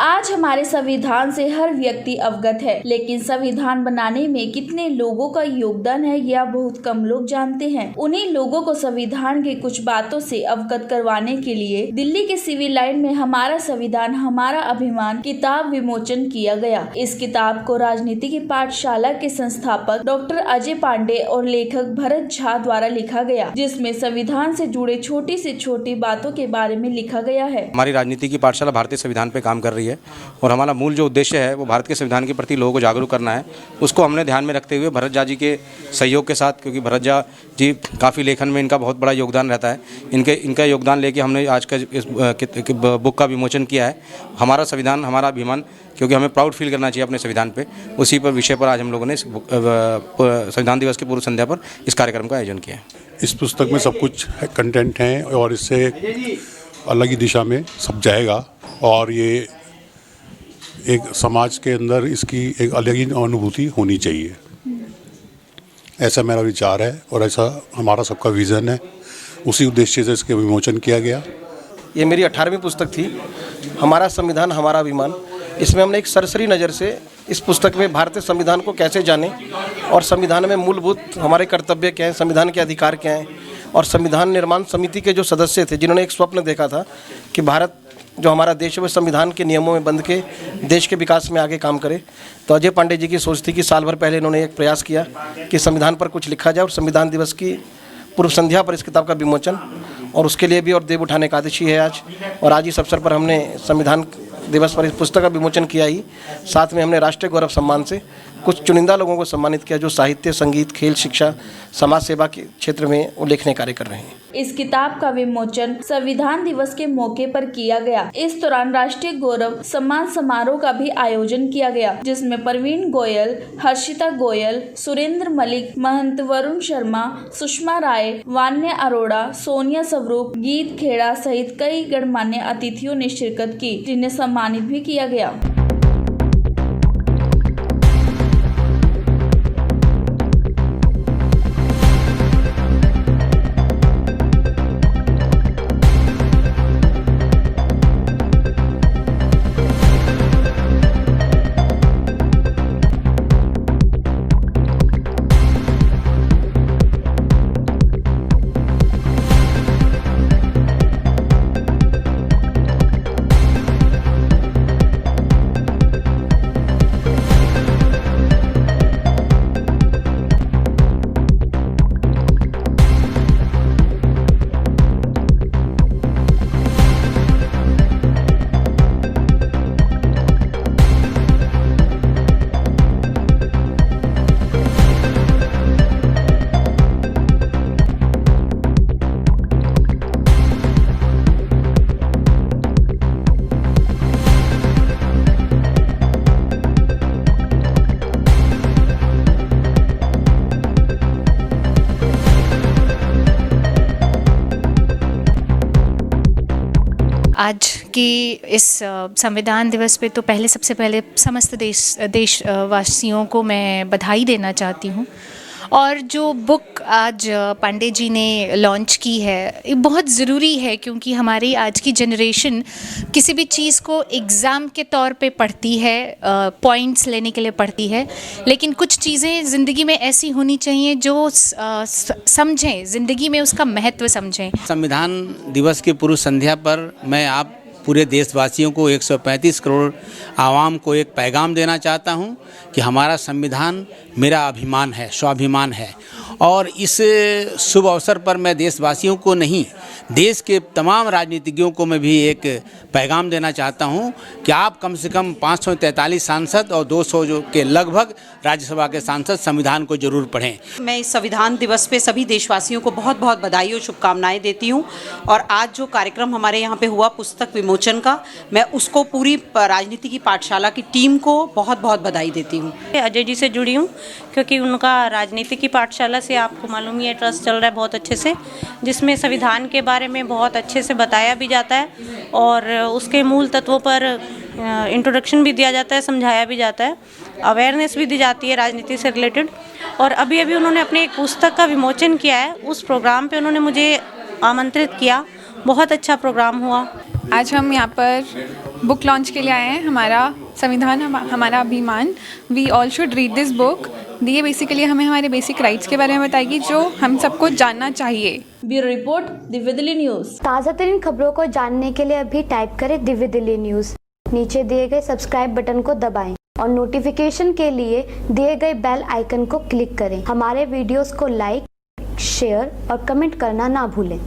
आज हमारे संविधान से हर व्यक्ति अवगत है, लेकिन संविधान बनाने में कितने लोगों का योगदान है यह बहुत कम लोग जानते हैं। उन्हीं लोगों को संविधान के कुछ बातों से अवगत करवाने के लिए दिल्ली के सिविल लाइन में हमारा संविधान हमारा अभिमान किताब विमोचन किया गया। इस किताब को राजनीति की पाठशाला के संस्थापक डॉक्टर अजय पांडे और लेखक भरत झा द्वारा लिखा गया, जिसमें संविधान से जुड़े छोटी से छोटी बातों के बारे में लिखा गया है। हमारी राजनीति की पाठशाला भारतीय संविधान पे काम कर रही है और हमारा मूल जो उद्देश्य है वो भारत के संविधान के प्रति लोगों को जागरूक करना है। उसको हमने ध्यान में रखते हुए भरत झा जी के सहयोग के साथ, क्योंकि भरत झा जी काफ़ी लेखन में इनका बहुत बड़ा योगदान रहता है, इनका योगदान लेके हमने आज का इस बुक का विमोचन किया है। हमारा संविधान हमारा अभिमान, क्योंकि हमें प्राउड फील करना चाहिए अपने संविधान पे। उसी पर विषय पर आज हम लोगों ने संविधान दिवस की पूर्व संध्या पर इस कार्यक्रम का आयोजन किया है। इस पुस्तक में सब कुछ कंटेंट है और इससे अलग ही दिशा में सब जाएगा और ये एक समाज के अंदर इसकी एक अलग ही अनुभूति होनी चाहिए, ऐसा मेरा विचार है और ऐसा हमारा सबका विज़न है। उसी उद्देश्य से इसके विमोचन किया गया। ये मेरी 18वीं पुस्तक थी, हमारा संविधान हमारा अभिमान। इसमें हमने एक सरसरी नज़र से इस पुस्तक में भारतीय संविधान को कैसे जाने और संविधान में मूलभूत हमारे कर्तव्य क्या हैं, संविधान के अधिकार क्या हैं, और संविधान निर्माण समिति के जो सदस्य थे जिन्होंने एक स्वप्न देखा था कि भारत जो हमारा देश है वो संविधान के नियमों में बंध के देश के विकास में आगे काम करे। तो अजय पांडे जी की सोच थी कि साल भर पहले इन्होंने एक प्रयास किया कि संविधान पर कुछ लिखा जाए और संविधान दिवस की पूर्व संध्या पर इस किताब का विमोचन, और उसके लिए भी और देव उठाने एकादशी है आज, और आज इस अवसर पर हमने संविधान दिवस पर इस पुस्तक का विमोचन किया ही। साथ में हमने राष्ट्रीय गौरव सम्मान से कुछ चुनिंदा लोगों को सम्मानित किया जो साहित्य, संगीत, खेल, शिक्षा, समाज सेवा के क्षेत्र में उल्लेखनीय कार्य कर रहे हैं। इस किताब का विमोचन संविधान दिवस के मौके पर किया गया। इस दौरान राष्ट्रीय गौरव सम्मान समारोह का भी आयोजन किया गया, जिसमें प्रवीण गोयल, हर्षिता गोयल, सुरेंद्र मलिक, महंत वरुण शर्मा, सुषमा राय, वान्या अरोड़ा, सोनिया स्वरूप, गीत खेड़ा सहित कई गणमान्य अतिथियों ने शिरकत की, जिन्हें सम्मानित भी किया गया। आज की इस संविधान दिवस पे तो सबसे पहले समस्त देशवासियों को मैं बधाई देना चाहती हूँ। और जो बुक आज पांडे जी ने लॉन्च की है ये बहुत ज़रूरी है, क्योंकि हमारी आज की जनरेशन किसी भी चीज़ को एग्ज़ाम के तौर पे पढ़ती है, पॉइंट्स लेने के लिए पढ़ती है, लेकिन कुछ चीज़ें ज़िंदगी में ऐसी होनी चाहिए जो समझें, ज़िंदगी में उसका महत्व समझें। संविधान दिवस की पूर्व संध्या पर मैं आप पूरे देशवासियों को 135 करोड़ आवाम को एक पैगाम देना चाहता हूं कि हमारा संविधान मेरा अभिमान है, स्वाभिमान है। और इस शुभ अवसर पर मैं देशवासियों को नहीं, देश के तमाम राजनीतिज्ञों को मैं भी एक पैगाम देना चाहता हूं कि आप कम से कम 543 सांसद और 200 जो के लगभग राज्यसभा के सांसद संविधान को जरूर पढ़ें। मैं इस संविधान दिवस पे सभी देशवासियों को बहुत बहुत बधाई और शुभकामनाएं देती हूं। और आज जो कार्यक्रम हमारे यहाँ पे हुआ पुस्तक विमोचन का, मैं उसको पूरी राजनीति की पाठशाला की टीम को बहुत बहुत बधाई देती हूँ। अजय जी से जुड़ी हूँ क्योंकि उनका राजनीति की पाठशाला से आपको मालूम ही है ट्रस्ट चल रहा है बहुत अच्छे से, जिसमें संविधान के बारे में बहुत अच्छे से बताया भी जाता है और उसके मूल तत्वों पर इंट्रोडक्शन भी दिया जाता है, समझाया भी जाता है, अवेयरनेस भी दी जाती है राजनीति से रिलेटेड। और अभी अभी उन्होंने अपनी एक पुस्तक का विमोचन किया है, उस प्रोग्राम पे उन्होंने मुझे आमंत्रित किया, बहुत अच्छा प्रोग्राम हुआ। आज हम यहाँ पर बुक लॉन्च के लिए आए हैं, हमारा संविधान हमारा अभिमान। We all should read this book. ये बेसिकली हमें हमारे बेसिक राइट्स के बारे में बताएगी जो हम सबको जानना चाहिए। Bureau report, Divya Delhi news. ताज़ा तरीन खबरों को जानने के लिए अभी टाइप करें दिव्य दिल्ली न्यूज। नीचे दिए गए सब्सक्राइब बटन को दबाएं और नोटिफिकेशन के लिए दिए गए बेल आइकन को क्लिक करें। हमारे वीडियोस को लाइक, शेयर और कमेंट करना ना भूलें।